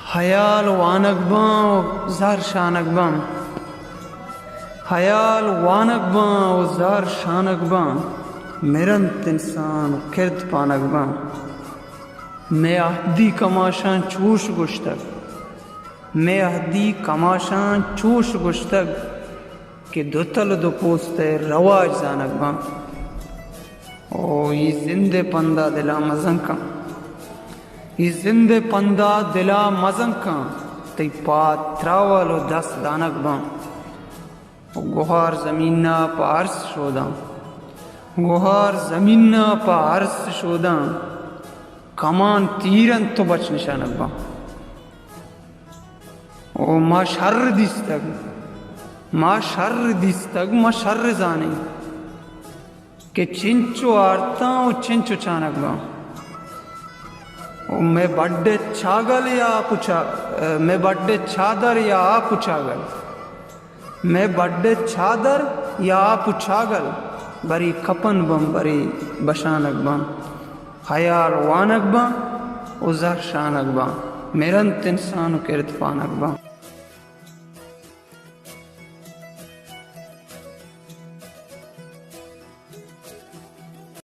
हयाल वानकबां ज़ार शानकबां, हयाल वानकबां ज़ार शानकबां, मेरंत इंसान किरत पानकबां। मैं अहदी कमाशां चूश गुश्तक, मैं अहदी कमाशां चूश गुश्तक कि दुतल दो पोस्ते रवाज जानकबां। ओ ये जिंदे पंदा दिला मजंका, ये जिंदे पंदा दिला मजंका तई पात्रावलो दस दानकबां। गुहार ज़मीना पारस शोदा, गुहार ज़मीना पारस शोदा, कमान तीरन तो बच निशानकबां। ओ मा शर्र दिस्तग, मा शर्र दिस्तग, मा शर्र जाने के चिंचो आरता और चिंचो चानकबां। मैं बड्डे छागल या पुछा, मैं बड्डे छादर या पुछागल, मैं बड्डे छादर या पुछागल, बरी कपन बम बरी बशानकबां। हयाल वानकबां उज़ार शानकबां, मेरंत इंसान किरत पानकबां।